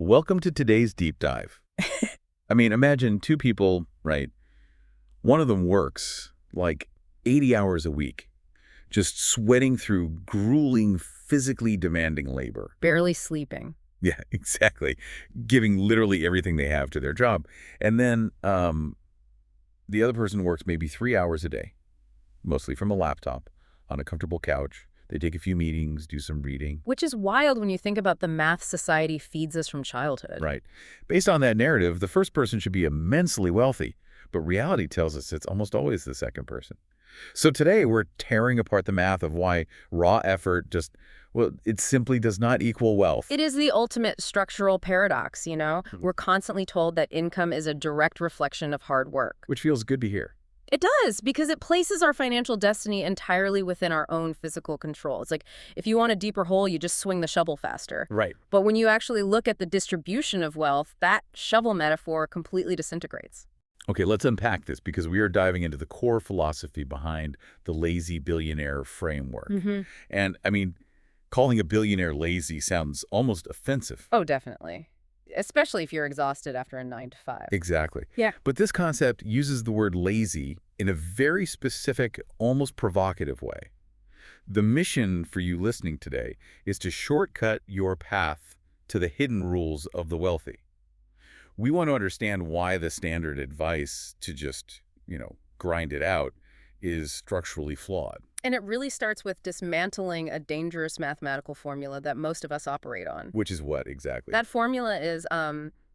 Welcome to today's deep dive. I mean, imagine two people, right? One of them works like 80 hours a week, just sweating through grueling, physically demanding labor. Barely sleeping. Yeah, exactly. Giving literally everything they have to their job. And then the other person works maybe 3 hours a day, mostly from a laptop, on a comfortable couch. They take a few meetings, do some reading. Which is wild when you think about the math society feeds us from childhood. Right. Based on that narrative, the first person should be immensely wealthy, but reality tells us it's almost always the second person. So today we're tearing apart the math of why raw effort it simply does not equal wealth. It is the ultimate structural paradox, you know? We're constantly told that income is a direct reflection of hard work. Which feels good to hear. It does, because it places our financial destiny entirely within our own physical control. It's like, if you want a deeper hole, you just swing the shovel faster. Right. But when you actually look at the distribution of wealth, that shovel metaphor completely disintegrates. Okay, let's unpack this because we are diving into the core philosophy behind the Lazy Billionaire framework. And, I mean, calling a billionaire lazy sounds almost offensive. Oh, definitely. Especially if you're exhausted after a 9-to-5. Exactly. Yeah. But this concept uses the word lazy in a very specific, almost provocative way. The mission for you listening today is to shortcut your path to the hidden rules of the wealthy. We want to understand why the standard advice to just, grind it out is structurally flawed. And it really starts with dismantling a dangerous mathematical formula that most of us operate on. Which is what exactly? That formula is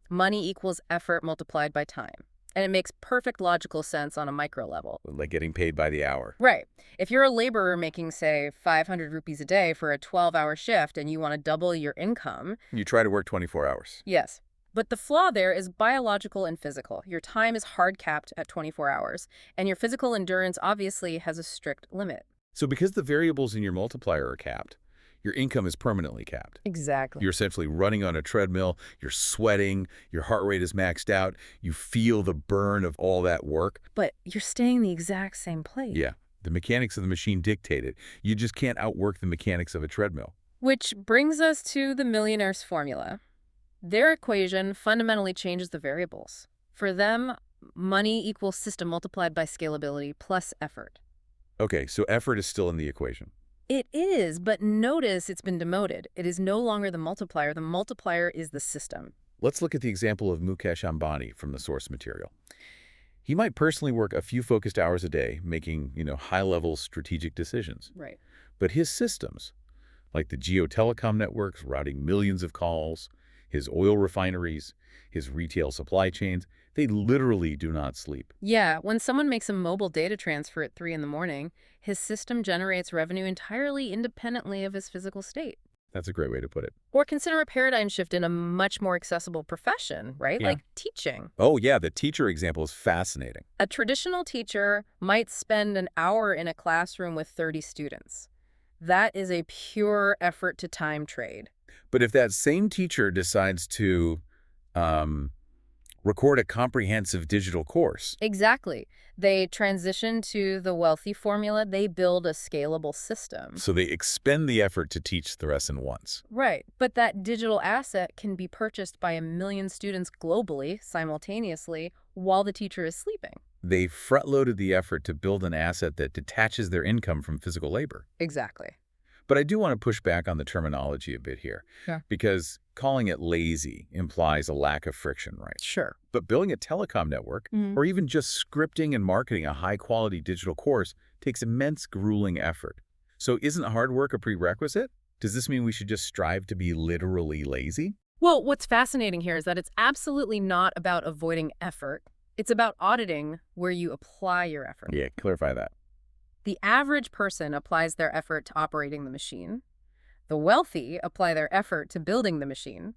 money equals effort multiplied by time. And it makes perfect logical sense on a micro level. Like getting paid by the hour. Right. If you're a laborer making, say, 500 rupees a day for a 12-hour shift and you want to double your income... You try to work 24 hours. Yes. But the flaw there is biological and physical. Your time is hard capped at 24 hours, and your physical endurance obviously has a strict limit. So because the variables in your multiplier are capped, your income is permanently capped. Exactly. You're essentially running on a treadmill, you're sweating, your heart rate is maxed out, you feel the burn of all that work. But you're staying in the exact same place. Yeah, the mechanics of the machine dictate it. You just can't outwork the mechanics of a treadmill. Which brings us to the millionaire's formula. Their equation fundamentally changes the variables. For them, money equals system multiplied by scalability plus effort. Okay, so effort is still in the equation. It is, but notice it's been demoted. It is no longer the multiplier. The multiplier is the system. Let's look at the example of Mukesh Ambani from the source material. He might personally work a few focused hours a day, making, high-level strategic decisions. Right. But his systems, like the geotelecom networks routing millions of calls, his oil refineries, his retail supply chains, they literally do not sleep. Yeah, when someone makes a mobile data transfer at 3 in the morning, his system generates revenue entirely independently of his physical state. That's a great way to put it. Or consider a paradigm shift in a much more accessible profession, right? Yeah. Like teaching. Oh, yeah, the teacher example is fascinating. A traditional teacher might spend an hour in a classroom with 30 students. That is a pure effort to time trade. But if that same teacher decides to record a comprehensive digital course. Exactly. They transition to the wealthy formula. They build a scalable system. So they expend the effort to teach the lesson once. Right. But that digital asset can be purchased by 1 million students globally, simultaneously, while the teacher is sleeping. They front-loaded the effort to build an asset that detaches their income from physical labor. Exactly. But I do want to push back on the terminology a bit here. Yeah. Because calling it lazy implies a lack of friction, right? Sure. But building a telecom network, or even just scripting and marketing a high-quality digital course, takes immense, grueling effort. So isn't hard work a prerequisite? Does this mean we should just strive to be literally lazy? Well, what's fascinating here is that it's absolutely not about avoiding effort. It's about auditing where you apply your effort. Yeah, clarify that. The average person applies their effort to operating the machine. The wealthy apply their effort to building the machine.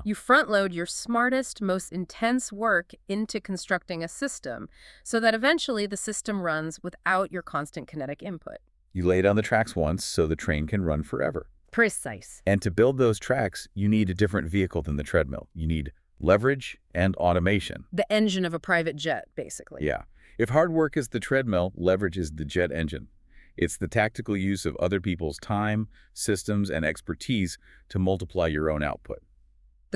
You front-load your smartest, most intense work into constructing a system so that eventually the system runs without your constant kinetic input. You lay down the tracks once so the train can run forever. Precise. And to build those tracks, you need a different vehicle than the treadmill. You need leverage and automation. The engine of a private jet, basically. Yeah. If hard work is the treadmill, leverage is the jet engine. It's the tactical use of other people's time, systems, and expertise to multiply your own output.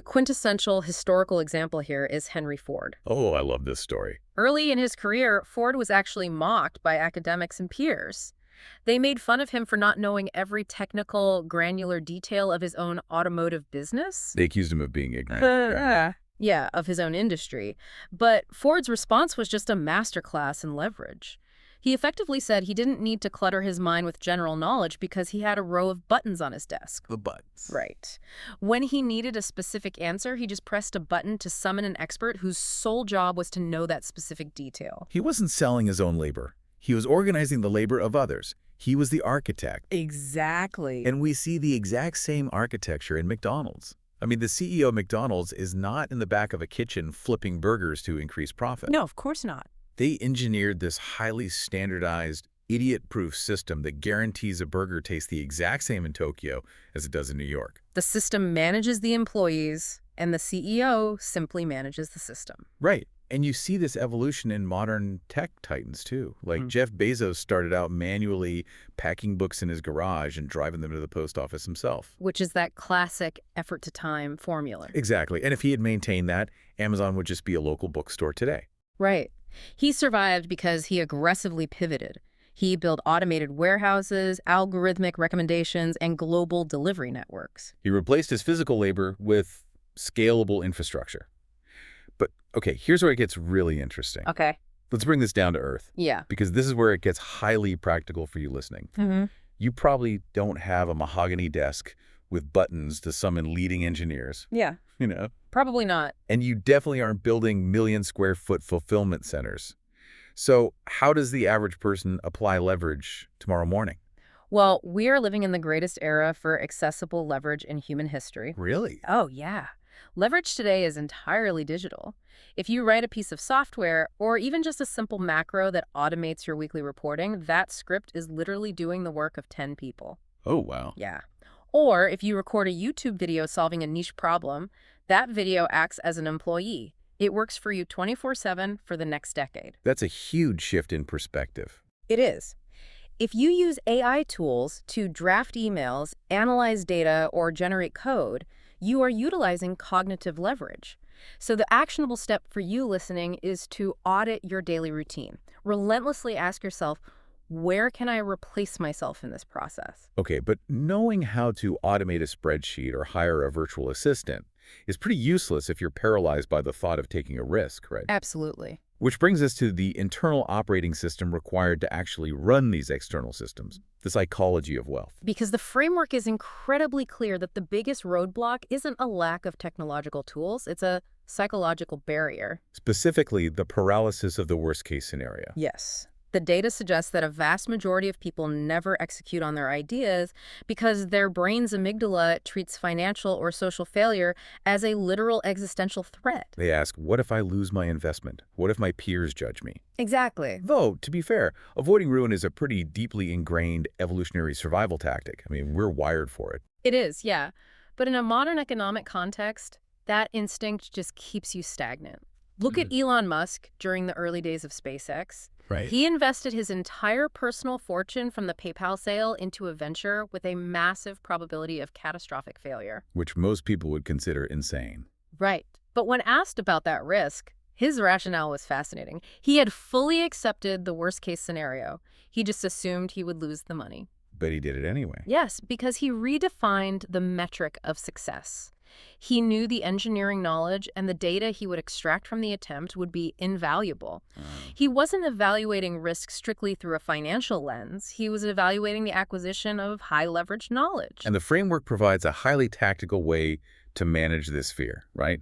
The quintessential historical example here is Henry Ford. Oh, I love this story. Early in his career, Ford was actually mocked by academics and peers. They made fun of him for not knowing every technical, granular detail of his own automotive business. They accused him of being ignorant. Right? Yeah, of his own industry. But Ford's response was just a masterclass in leverage. He effectively said he didn't need to clutter his mind with general knowledge because he had a row of buttons on his desk. The buttons. Right. When he needed a specific answer, he just pressed a button to summon an expert whose sole job was to know that specific detail. He wasn't selling his own labor. He was organizing the labor of others. He was the architect. Exactly. And we see the exact same architecture in McDonald's. I mean, the CEO of McDonald's is not in the back of a kitchen flipping burgers to increase profit. No, of course not. They engineered this highly standardized, idiot-proof system that guarantees a burger tastes the exact same in Tokyo as it does in New York. The system manages the employees, and the CEO simply manages the system. Right. And you see this evolution in modern tech titans, too. Like Jeff Bezos started out manually packing books in his garage and driving them to the post office himself. Which is that classic effort-to-time formula. Exactly. And if he had maintained that, Amazon would just be a local bookstore today. Right. He survived because he aggressively pivoted. He built automated warehouses, algorithmic recommendations, and global delivery networks. He replaced his physical labor with scalable infrastructure. But, okay, here's where it gets really interesting. Okay. Let's bring this down to earth. Yeah. Because this is where it gets highly practical for you listening. You probably don't have a mahogany desk with buttons to summon leading engineers. Yeah. You know? Probably not. And you definitely aren't building million-square-foot fulfillment centers. So how does the average person apply leverage tomorrow morning? Well, we are living in the greatest era for accessible leverage in human history. Really? Oh, yeah. Leverage today is entirely digital. If you write a piece of software or even just a simple macro that automates your weekly reporting, that script is literally doing the work of 10 people. Oh, wow. Yeah. Or if you record a YouTube video solving a niche problem, that video acts as an employee. It works for you 24/7 for the next decade. That's a huge shift in perspective. It is. If you use AI tools to draft emails, analyze data, or generate code, you are utilizing cognitive leverage. So the actionable step for you listening is to audit your daily routine. Relentlessly ask yourself, where can I replace myself in this process? Okay, but knowing how to automate a spreadsheet or hire a virtual assistant is pretty useless if you're paralyzed by the thought of taking a risk, right? Absolutely. Which brings us to the internal operating system required to actually run these external systems, the psychology of wealth. Because the framework is incredibly clear that the biggest roadblock isn't a lack of technological tools, it's a psychological barrier. Specifically, the paralysis of the worst-case scenario. Yes. The data suggests that a vast majority of people never execute on their ideas because their brain's amygdala treats financial or social failure as a literal existential threat. They ask, what if I lose my investment? What if my peers judge me? Exactly. Though, to be fair, avoiding ruin is a pretty deeply ingrained evolutionary survival tactic. I mean, we're wired for it. It is, yeah. But in a modern economic context, that instinct just keeps you stagnant. Look at Elon Musk during the early days of SpaceX. Right. He invested his entire personal fortune from the PayPal sale into a venture with a massive probability of catastrophic failure. Which most people would consider insane. Right. But when asked about that risk, his rationale was fascinating. He had fully accepted the worst-case scenario. He just assumed he would lose the money. But he did it anyway. Yes, because he redefined the metric of success. He knew the engineering knowledge and the data he would extract from the attempt would be invaluable. He wasn't evaluating risk strictly through a financial lens. He was evaluating the acquisition of high-leverage knowledge. And the framework provides a highly tactical way to manage this fear, right?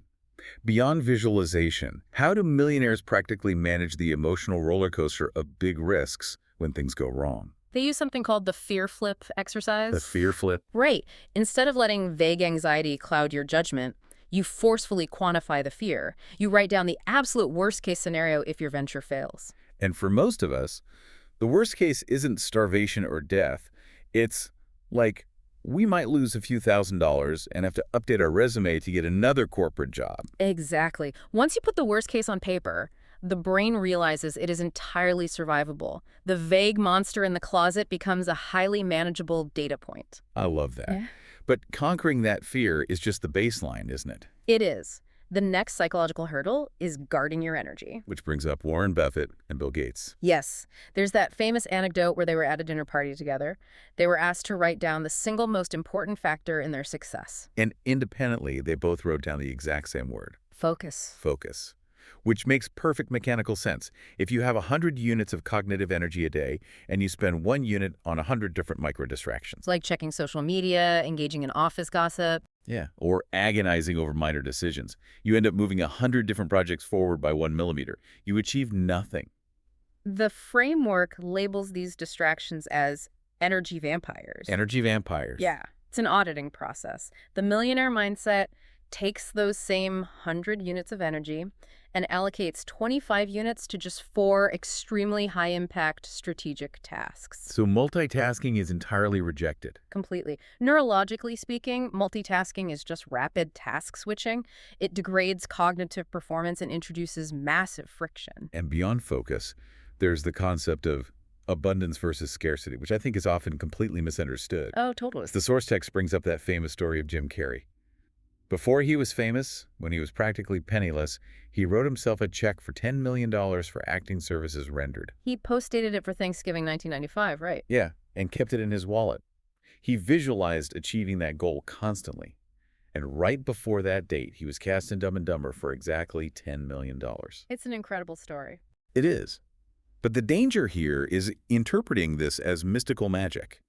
Beyond visualization, how do millionaires practically manage the emotional roller coaster of big risks when things go wrong? They use something called the fear flip exercise. The fear flip? Right. Instead of letting vague anxiety cloud your judgment, you forcefully quantify the fear. You write down the absolute worst-case scenario if your venture fails. And for most of us, the worst case isn't starvation or death. It's like we might lose a few $1,000s and have to update our resume to get another corporate job. Exactly. Once you put the worst case on paper, the brain realizes it is entirely survivable. The vague monster in the closet becomes a highly manageable data point. I love that. Yeah. But conquering that fear is just the baseline, isn't it? It is. The next psychological hurdle is guarding your energy. Which brings up Warren Buffett and Bill Gates. Yes, there's that famous anecdote where they were at a dinner party together. They were asked to write down the single most important factor in their success. And independently, they both wrote down the exact same word. Focus. Focus. Which makes perfect mechanical sense. If you have 100 units of cognitive energy a day and you spend 1 unit on 100 different micro-distractions. Like checking social media, engaging in office gossip. Yeah, or agonizing over minor decisions. You end up moving 100 different projects forward by 1 millimeter. You achieve nothing. The framework labels these distractions as energy vampires. Energy vampires. Yeah, it's an auditing process. The millionaire mindset takes those same 100 units of energy and allocates 25 units to just 4 extremely high-impact strategic tasks. So multitasking is entirely rejected. Completely. Neurologically speaking, multitasking is just rapid task switching. It degrades cognitive performance and introduces massive friction. And beyond focus, there's the concept of abundance versus scarcity, which I think is often completely misunderstood. Oh, totally. The source text brings up that famous story of Jim Carrey. Before he was famous, when he was practically penniless, he wrote himself a check for $10 million for acting services rendered. He post-dated it for Thanksgiving 1995, right? Yeah, and kept it in his wallet. He visualized achieving that goal constantly. And right before that date, he was cast in Dumb and Dumber for exactly $10 million. It's an incredible story. It is. But the danger here is interpreting this as mystical magic.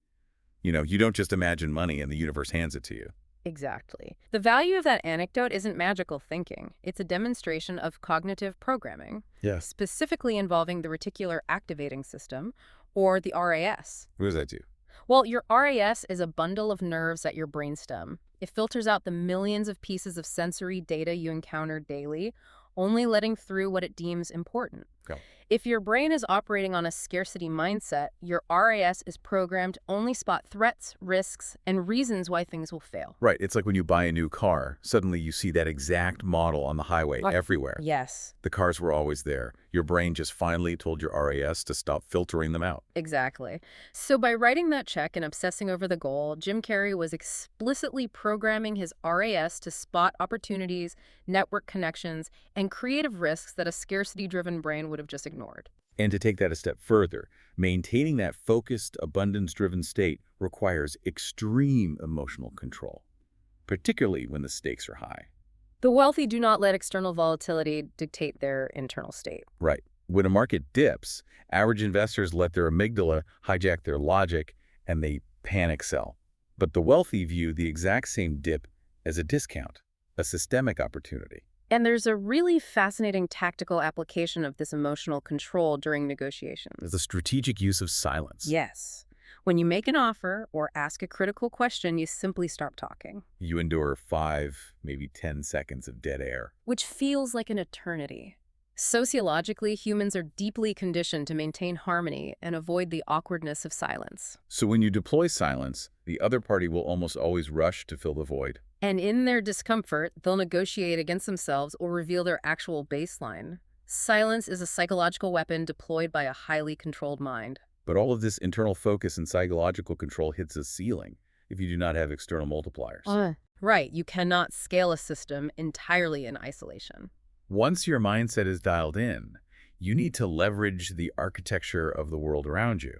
You know, you don't just imagine money and the universe hands it to you. Exactly. The value of that anecdote isn't magical thinking. It's a demonstration of cognitive programming, Yes. specifically involving the reticular activating system, or the RAS. What does that do? Well, your RAS is a bundle of nerves at your brainstem. It filters out the millions of pieces of sensory data you encounter daily, only letting through what it deems important. Okay. If your brain is operating on a scarcity mindset, your RAS is programmed to only spot threats, risks, and reasons why things will fail. Right. It's like when you buy a new car, suddenly you see that exact model on the highway everywhere. Yes. The cars were always there. Your brain just finally told your RAS to stop filtering them out. Exactly. So by writing that check and obsessing over the goal, Jim Carrey was explicitly programming his RAS to spot opportunities, network connections, and creative risks that a scarcity-driven brain would have just ignored. And to take that a step further, maintaining that focused, abundance-driven state requires extreme emotional control, particularly when the stakes are high. The wealthy do not let external volatility dictate their internal state. Right. When a market dips, average investors let their amygdala hijack their logic and they panic sell. But the wealthy view the exact same dip as a discount, a systemic opportunity. And there's a really fascinating tactical application of this emotional control during negotiations. The strategic use of silence. Yes. When you make an offer or ask a critical question, you simply stop talking. You endure 5, maybe 10 seconds of dead air. Which feels like an eternity. Sociologically, humans are deeply conditioned to maintain harmony and avoid the awkwardness of silence. So when you deploy silence, the other party will almost always rush to fill the void. And in their discomfort, they'll negotiate against themselves or reveal their actual baseline. Silence is a psychological weapon deployed by a highly controlled mind. But all of this internal focus and psychological control hits a ceiling if you do not have external multipliers. Right, you cannot scale a system entirely in isolation. Once your mindset is dialed in, you need to leverage the architecture of the world around you.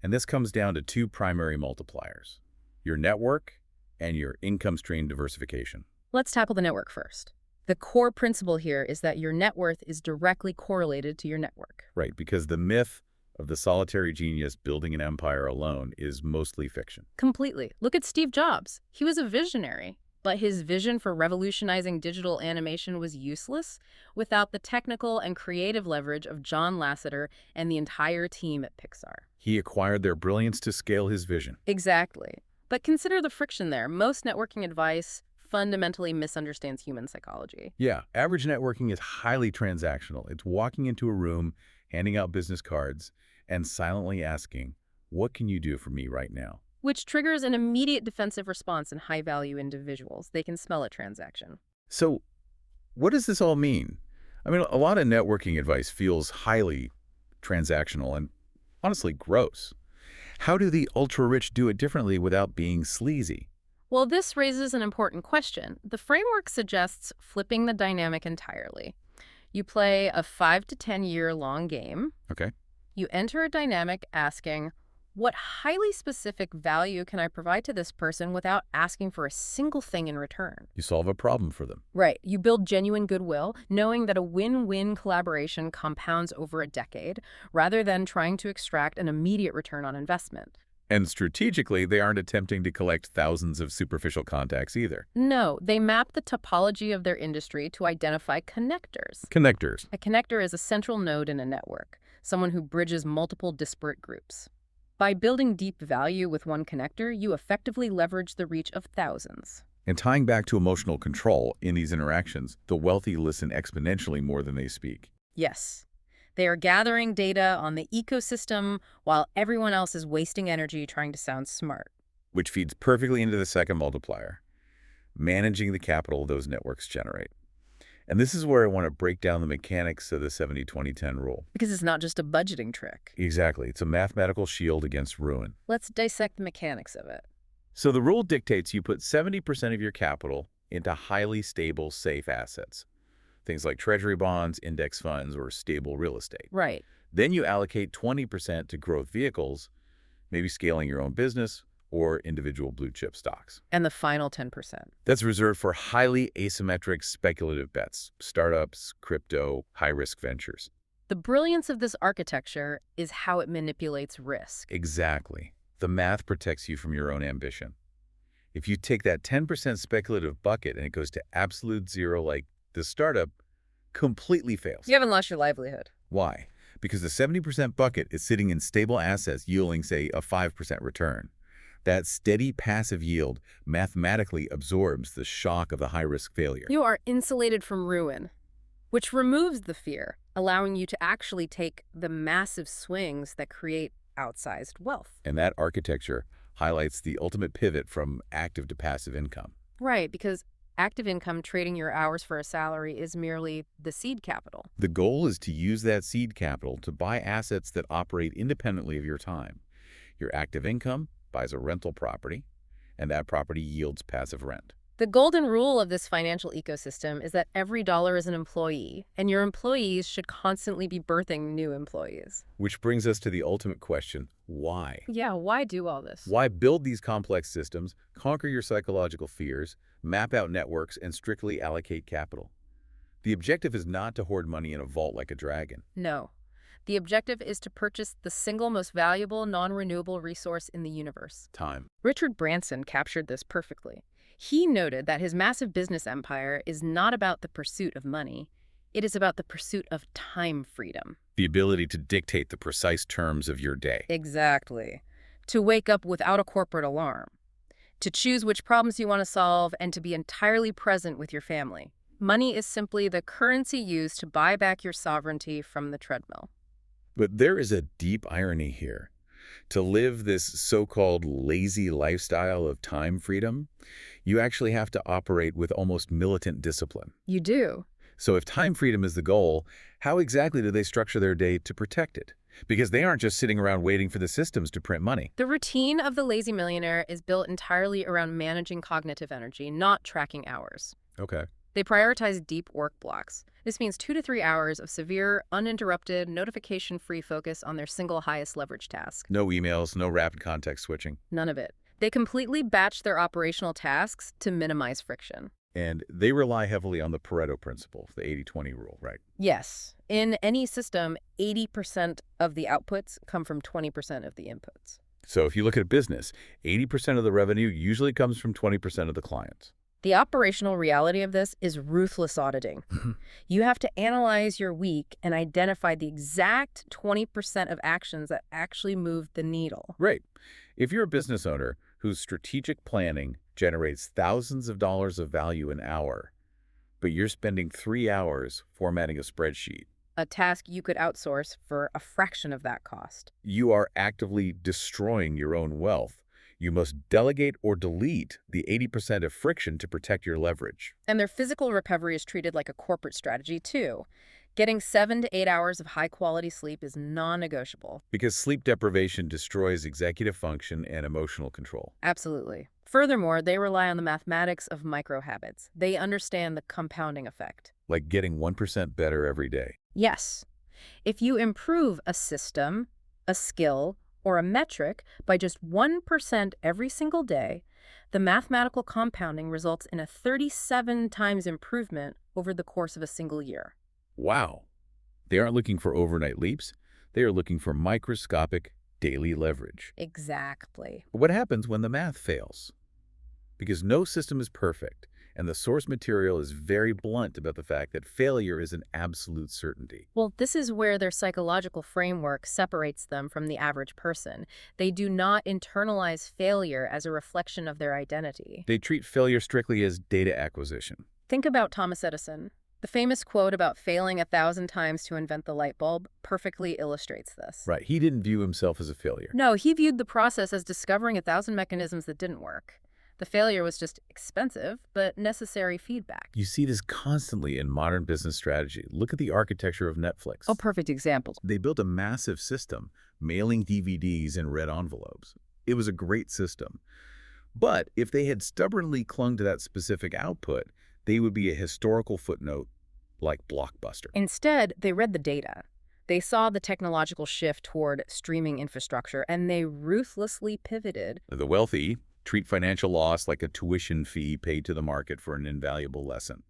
And this comes down to 2 primary multipliers: your network and your income stream diversification. Let's tackle the network first. The core principle here is that your net worth is directly correlated to your network. Right, because the myth of the solitary genius building an empire alone is mostly fiction. Completely. Look at Steve Jobs. He was a visionary, but his vision for revolutionizing digital animation was useless without the technical and creative leverage of John Lasseter and the entire team at Pixar. He acquired their brilliance to scale his vision. Exactly. But consider the friction there. Most networking advice fundamentally misunderstands human psychology. Yeah, average networking is highly transactional. It's walking into a room, handing out business cards, and silently asking, "What can you do for me right now?" Which triggers an immediate defensive response in high-value individuals. They can smell a transaction. So what does this all mean? I mean, a lot of networking advice feels highly transactional and honestly gross. How do the ultra-rich do it differently without being sleazy? Well, this raises an important question. The framework suggests flipping the dynamic entirely. You play a 5 to 10 year long game. Okay. You enter a dynamic asking, what highly specific value can I provide to this person without asking for a single thing in return? You solve a problem for them. Right. You build genuine goodwill, knowing that a win-win collaboration compounds over a decade, rather than trying to extract an immediate return on investment. And strategically, they aren't attempting to collect thousands of superficial contacts either. No, they map the topology of their industry to identify connectors. Connectors. A connector is a central node in a network, someone who bridges multiple disparate groups. By building deep value with one connector, you effectively leverage the reach of thousands. And tying back to emotional control in these interactions, the wealthy listen exponentially more than they speak. Yes, they are gathering data on the ecosystem while everyone else is wasting energy trying to sound smart. Which feeds perfectly into the second multiplier, managing the capital those networks generate. And this is where I want to break down the mechanics of the 70-20-10 rule. Because it's not just a budgeting trick. Exactly. It's a mathematical shield against ruin. Let's dissect the mechanics of it. So the rule dictates you put 70% of your capital into highly stable, safe assets. Things like treasury bonds, index funds, or stable real estate. Right. Then you allocate 20% to growth vehicles, maybe scaling your own business or individual blue chip stocks. And the final 10%. That's reserved for highly asymmetric speculative bets, startups, crypto, high-risk ventures. The brilliance of this architecture is how it manipulates risk. Exactly. The math protects you from your own ambition. If you take that 10% speculative bucket and it goes to absolute zero, like the startup, completely fails. You haven't lost your livelihood. Why? Because the 70% bucket is sitting in stable assets yielding, say, a 5% return. That steady passive yield mathematically absorbs the shock of the high-risk failure. You are insulated from ruin, which removes the fear, allowing you to actually take the massive swings that create outsized wealth. And that architecture highlights the ultimate pivot from active to passive income. Right, because active income, trading your hours for a salary, is merely the seed capital. The goal is to use that seed capital to buy assets that operate independently of your time. Your active income buys a rental property, and that property yields passive rent. The golden rule of this financial ecosystem is that every dollar is an employee, and your employees should constantly be birthing new employees. Which brings us to the ultimate question, why? Yeah, why do all this? Why build these complex systems, conquer your psychological fears, map out networks, and strictly allocate capital? The objective is not to hoard money in a vault like a dragon. No. The objective is to purchase the single most valuable non-renewable resource in the universe. Time. Richard Branson captured this perfectly. He noted that his massive business empire is not about the pursuit of money. It is about the pursuit of time freedom. The ability to dictate the precise terms of your day. Exactly. To wake up without a corporate alarm. To choose which problems you want to solve and to be entirely present with your family. Money is simply the currency used to buy back your sovereignty from the treadmill. But there is a deep irony here. To live this so-called lazy lifestyle of time freedom, you actually have to operate with almost militant discipline. You do. So if time freedom is the goal, how exactly do they structure their day to protect it? Because they aren't just sitting around waiting for the systems to print money. The routine of the lazy millionaire is built entirely around managing cognitive energy, not tracking hours. Okay. They prioritize deep work blocks. This means 2 to 3 hours of severe, uninterrupted, notification-free focus on their single highest leverage task. No emails, no rapid context switching. None of it. They completely batch their operational tasks to minimize friction. And they rely heavily on the Pareto principle, the 80-20 rule, right? Yes. In any system, 80% of the outputs come from 20% of the inputs. So if you look at a business, 80% of the revenue usually comes from 20% of the clients. The operational reality of this is ruthless auditing. You have to analyze your week and identify the exact 20% of actions that actually move the needle. Right. If you're a business owner whose strategic planning generates thousands of dollars of value an hour, but you're spending 3 hours formatting a spreadsheet, A task you could outsource for a fraction of that cost. you are actively destroying your own wealth. You must delegate or delete the 80% of friction to protect your leverage. And their physical recovery is treated like a corporate strategy, too. Getting 7 to 8 hours of high-quality sleep is non-negotiable. Because sleep deprivation destroys executive function and emotional control. Absolutely. Furthermore, they rely on the mathematics of microhabits. They understand the compounding effect. Like getting 1% better every day. Yes. If you improve a system, a skill, or a metric by just 1% every single day, the mathematical compounding results in a 37 times improvement over the course of a single year. Wow. They aren't looking for overnight leaps. They are looking for microscopic daily leverage. Exactly. But what happens when the math fails? Because no system is perfect, and the source material is very blunt about the fact that failure is an absolute certainty. Well, this is where their psychological framework separates them from the average person. They do not internalize failure as a reflection of their identity. They treat failure strictly as data acquisition. Think about Thomas Edison. The famous quote about failing 1,000 times to invent the light bulb perfectly illustrates this. Right, he didn't view himself as a failure. No, he viewed the process as discovering 1,000 mechanisms that didn't work. The failure was just expensive, but necessary feedback. You see this constantly in modern business strategy. Look at the architecture of Netflix. Oh, perfect example. They built a massive system, mailing DVDs in red envelopes. It was a great system. But if they had stubbornly clung to that specific output, they would be a historical footnote like Blockbuster. Instead, they read the data. They saw the technological shift toward streaming infrastructure, and they ruthlessly pivoted. The wealthy treat financial loss like a tuition fee paid to the market for an invaluable lesson.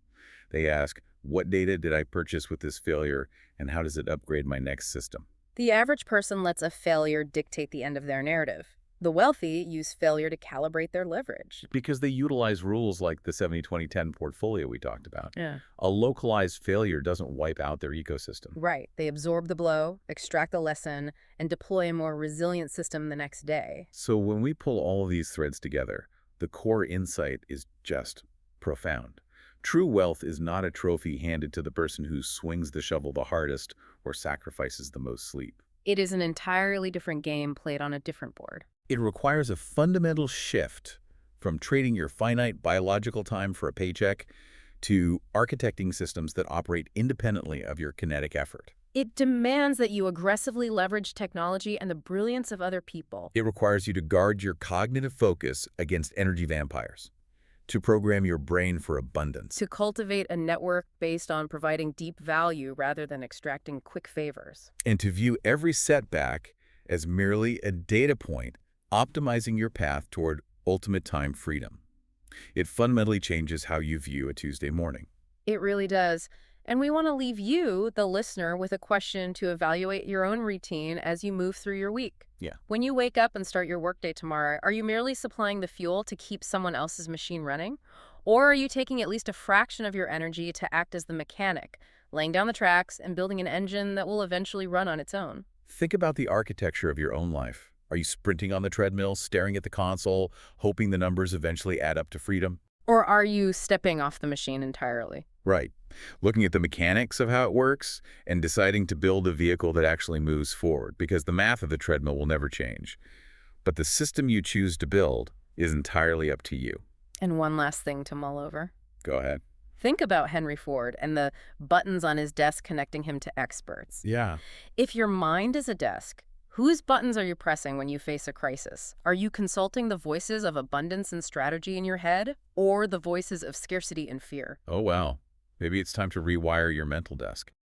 They ask, what data did I purchase with this failure, and how does it upgrade my next system? The average person lets a failure dictate the end of their narrative. The wealthy use failure to calibrate their leverage. Because they utilize rules like the 70-20-10 portfolio we talked about. Yeah. A localized failure doesn't wipe out their ecosystem. Right. They absorb the blow, extract the lesson, and deploy a more resilient system the next day. So when we pull all of these threads together, the core insight is just profound. True wealth is not a trophy handed to the person who swings the shovel the hardest or sacrifices the most sleep. It is an entirely different game played on a different board. It requires a fundamental shift from trading your finite biological time for a paycheck to architecting systems that operate independently of your kinetic effort. It demands that you aggressively leverage technology and the brilliance of other people. It requires you to guard your cognitive focus against energy vampires, to program your brain for abundance, To cultivate a network based on providing deep value rather than extracting quick favors. and to view every setback as merely a data point optimizing your path toward ultimate time freedom. It fundamentally changes how you view a Tuesday morning. It really does. And we want to leave you, the listener, with a question to evaluate your own routine as you move through your week. Yeah. When you wake up and start your workday tomorrow, are you merely supplying the fuel to keep someone else's machine running? Or are you taking at least a fraction of your energy to act as the mechanic, laying down the tracks and building an engine that will eventually run on its own? Think about the architecture of your own life. Are you sprinting on the treadmill, staring at the console, hoping the numbers eventually add up to freedom? Or are you stepping off the machine entirely? Right. Looking at the mechanics of how it works and deciding to build a vehicle that actually moves forward, because the math of the treadmill will never change. But the system you choose to build is entirely up to you. And one last thing to mull over. Go ahead. Think about Henry Ford and the buttons on his desk connecting him to experts. Yeah. If your mind is a desk, whose buttons are you pressing when you face a crisis? Are you consulting the voices of abundance and strategy in your head, or the voices of scarcity and fear? Oh, wow. Maybe it's time to rewire your mental desk.